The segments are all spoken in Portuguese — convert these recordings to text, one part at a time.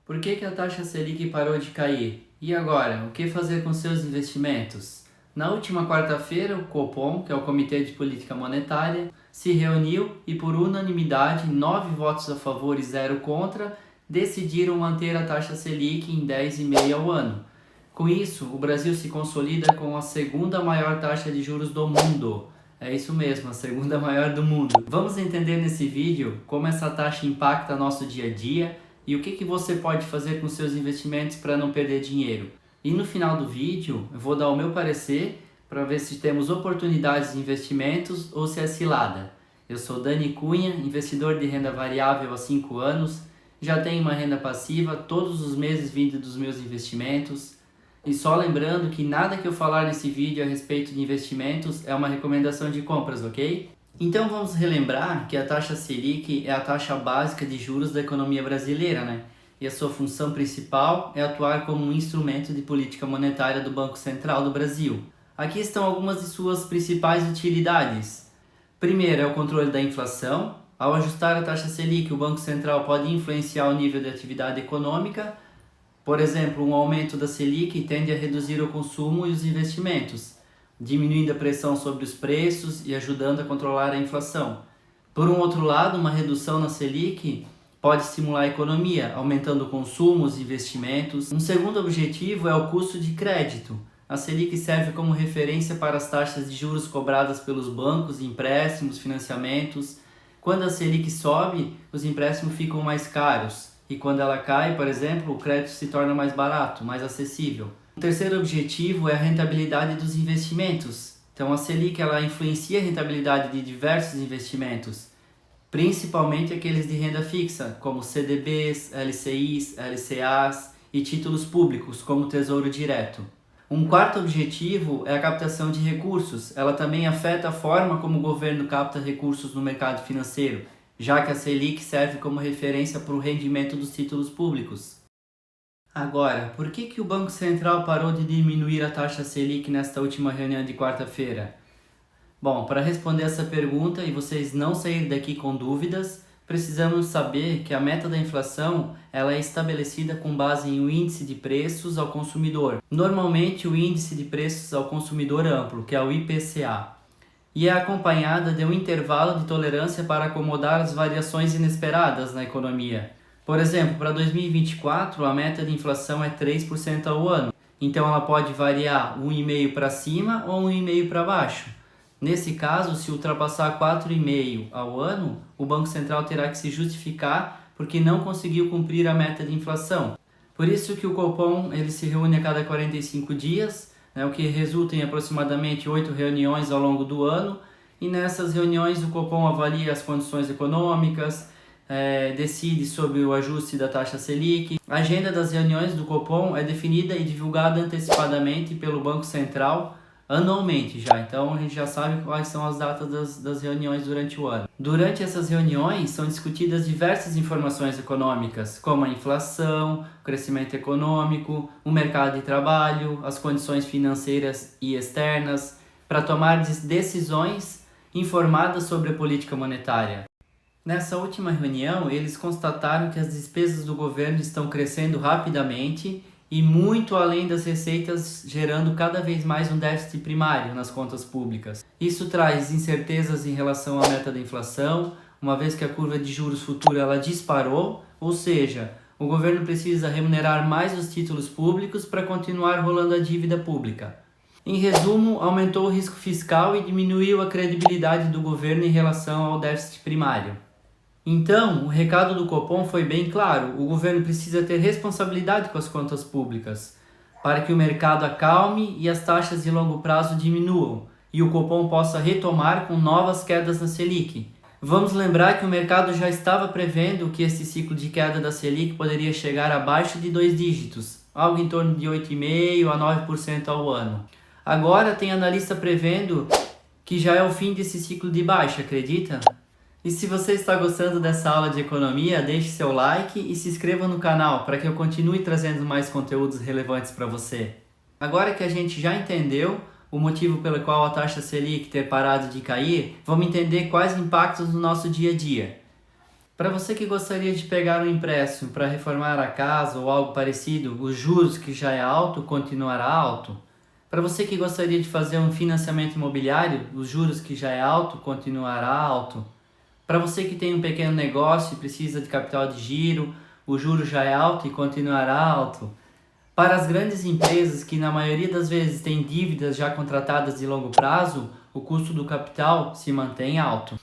Por que a taxa Selic parou de cair? E agora, o que fazer com seus investimentos? Na última quarta-feira, o Copom, que é o Comitê de Política Monetária, se reuniu e, por unanimidade, 9 votos a favor e 0 contra, decidiram manter a taxa Selic em 10,5% ao ano. Com isso, o Brasil se consolida com a segunda maior taxa de juros do mundo. É isso mesmo, a segunda maior do mundo. Vamos entender nesse vídeo como essa taxa impacta nosso dia a dia e o que você pode fazer com seus investimentos para não perder dinheiro. E no final do vídeo eu vou dar o meu parecer para ver se temos oportunidades de investimentos ou se é cilada. Eu sou Dani Cunha, investidor de renda variável há 5 anos, já tenho uma renda passiva todos os meses vindo dos meus investimentos. E só lembrando que nada que eu falar nesse vídeo a respeito de investimentos é uma recomendação de compras, ok? Então vamos relembrar que a taxa Selic é a taxa básica de juros da economia brasileira, né? E a sua função principal é atuar como um instrumento de política monetária do Banco Central do Brasil. Aqui estão algumas de suas principais utilidades. Primeiro é o controle da inflação. Ao ajustar a taxa Selic, o Banco Central pode influenciar o nível de atividade econômica. Por exemplo, um aumento da Selic tende a reduzir o consumo e os investimentos, diminuindo a pressão sobre os preços e ajudando a controlar a inflação. Por um outro lado, uma redução na Selic pode estimular a economia, aumentando o consumo, os investimentos. Um segundo objetivo é o custo de crédito. A Selic serve como referência para as taxas de juros cobradas pelos bancos, empréstimos, financiamentos. Quando a Selic sobe, os empréstimos ficam mais caros. E quando ela cai, por exemplo, o crédito se torna mais barato, mais acessível. O terceiro objetivo é a rentabilidade dos investimentos. Então a Selic ela influencia a rentabilidade de diversos investimentos, principalmente aqueles de renda fixa, como CDBs, LCIs, LCAs e títulos públicos, como o Tesouro Direto. Um quarto objetivo é a captação de recursos. Ela também afeta a forma como o governo capta recursos no mercado financeiro, já que a Selic serve como referência para o rendimento dos títulos públicos. Agora, por que o Banco Central parou de diminuir a taxa Selic nesta última reunião de quarta-feira? Bom, para responder essa pergunta e vocês não saírem daqui com dúvidas, precisamos saber que a meta da inflação ela é estabelecida com base em um índice de preços ao consumidor. Normalmente o índice de preços ao consumidor amplo, que é o IPCA. E é acompanhada de um intervalo de tolerância para acomodar as variações inesperadas na economia. Por exemplo, para 2024, a meta de inflação é 3% ao ano. Então ela pode variar 1,5% para cima ou 1,5% para baixo. Nesse caso, se ultrapassar 4,5% ao ano, o Banco Central terá que se justificar porque não conseguiu cumprir a meta de inflação. Por isso que o Copom ele se reúne a cada 45 dias, o que resulta em aproximadamente 8 reuniões ao longo do ano, e nessas reuniões o Copom avalia as condições econômicas, decide sobre o ajuste da taxa Selic. A agenda das reuniões do Copom é definida e divulgada antecipadamente pelo Banco Central anualmente já, então a gente já sabe quais são as datas das reuniões durante o ano. Durante essas reuniões são discutidas diversas informações econômicas, como a inflação, o crescimento econômico, o mercado de trabalho, as condições financeiras e externas, para tomar decisões informadas sobre a política monetária. Nessa última reunião, eles constataram que as despesas do governo estão crescendo rapidamente e muito além das receitas, gerando cada vez mais um déficit primário nas contas públicas. Isso traz incertezas em relação à meta da inflação, uma vez que a curva de juros futura ela disparou, ou seja, o governo precisa remunerar mais os títulos públicos para continuar rolando a dívida pública. Em resumo, aumentou o risco fiscal e diminuiu a credibilidade do governo em relação ao déficit primário. Então, o recado do Copom foi bem claro: o governo precisa ter responsabilidade com as contas públicas, para que o mercado acalme e as taxas de longo prazo diminuam, e o Copom possa retomar com novas quedas na Selic. Vamos lembrar que o mercado já estava prevendo que esse ciclo de queda da Selic poderia chegar abaixo de 2 dígitos, algo em torno de 8,5% a 9% ao ano. Agora tem analista prevendo que já é o fim desse ciclo de baixa, acredita? E se você está gostando dessa aula de economia, deixe seu like e se inscreva no canal para que eu continue trazendo mais conteúdos relevantes para você. Agora que a gente já entendeu o motivo pelo qual a taxa Selic ter parado de cair, vamos entender quais impactos no nosso dia a dia. Para você que gostaria de pegar um empréstimo para reformar a casa ou algo parecido, os juros que já é alto continuará alto? Para você que gostaria de fazer um financiamento imobiliário, os juros que já é alto continuará alto? Para você que tem um pequeno negócio e precisa de capital de giro, o juro já é alto e continuará alto? Para as grandes empresas que na maioria das vezes têm dívidas já contratadas de longo prazo, o custo do capital se mantém alto.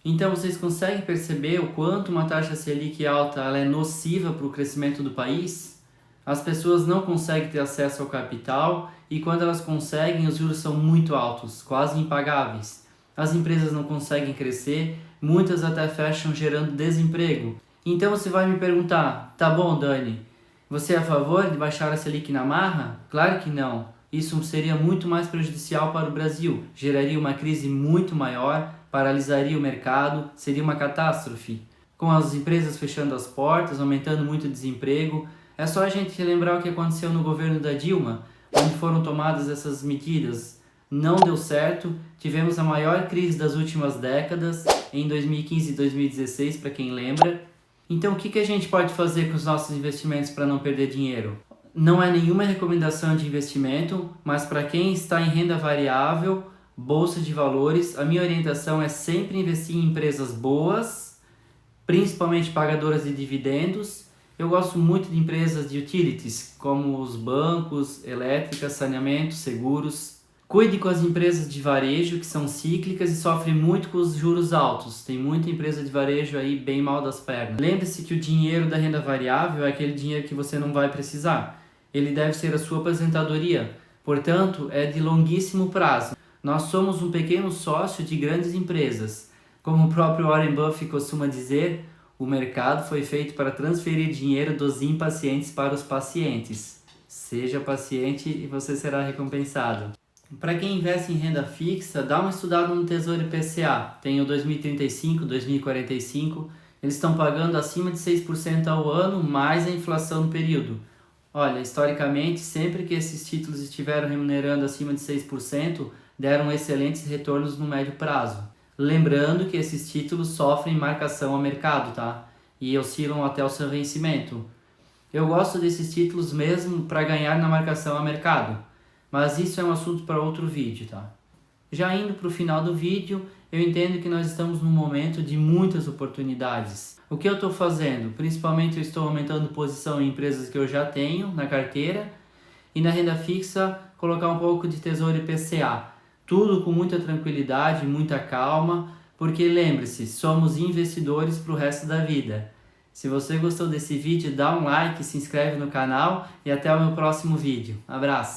Então vocês conseguem perceber o quanto uma taxa Selic alta ela é nociva para o crescimento do país? As pessoas não conseguem ter acesso ao capital e quando elas conseguem, os juros são muito altos, quase impagáveis. As empresas não conseguem crescer, muitas até fecham gerando desemprego. Então você vai me perguntar, tá bom, Dani, você é a favor de baixar a Selic na marra? Claro que não. Isso seria muito mais prejudicial para o Brasil, geraria uma crise muito maior, paralisaria o mercado, seria uma catástrofe. Com as empresas fechando as portas, aumentando muito o desemprego, é só a gente relembrar o que aconteceu no governo da Dilma, onde foram tomadas essas medidas. Não deu certo, tivemos a maior crise das últimas décadas, em 2015 e 2016, para quem lembra. Então o que a gente pode fazer com os nossos investimentos para não perder dinheiro? Não é nenhuma recomendação de investimento, mas para quem está em renda variável, bolsa de valores, a minha orientação é sempre investir em empresas boas, principalmente pagadoras de dividendos. Eu gosto muito de empresas de utilities, como os bancos, elétricas, saneamento, seguros. Cuide com as empresas de varejo, que são cíclicas e sofrem muito com os juros altos. Tem muita empresa de varejo aí bem mal das pernas. Lembre-se que o dinheiro da renda variável é aquele dinheiro que você não vai precisar. Ele deve ser a sua aposentadoria, portanto, é de longuíssimo prazo. Nós somos um pequeno sócio de grandes empresas. Como o próprio Warren Buffett costuma dizer, o mercado foi feito para transferir dinheiro dos impacientes para os pacientes. Seja paciente e você será recompensado. Para quem investe em renda fixa, dá uma estudada no Tesouro IPCA. Tem o 2035, 2045. Eles estão pagando acima de 6% ao ano, mais a inflação no período. Olha, historicamente, sempre que esses títulos estiveram remunerando acima de 6%, deram excelentes retornos no médio prazo. Lembrando que esses títulos sofrem marcação a mercado, tá? E oscilam até o seu vencimento. Eu gosto desses títulos mesmo para ganhar na marcação a mercado, mas isso é um assunto para outro vídeo, tá? Já indo para o final do vídeo, eu entendo que nós estamos num momento de muitas oportunidades. O que eu estou fazendo? Principalmente eu estou aumentando posição em empresas que eu já tenho na carteira e na renda fixa colocar um pouco de Tesouro IPCA. Tudo com muita tranquilidade, muita calma, porque lembre-se, somos investidores para o resto da vida. Se você gostou desse vídeo, dá um like, se inscreve no canal e até o meu próximo vídeo. Abraço!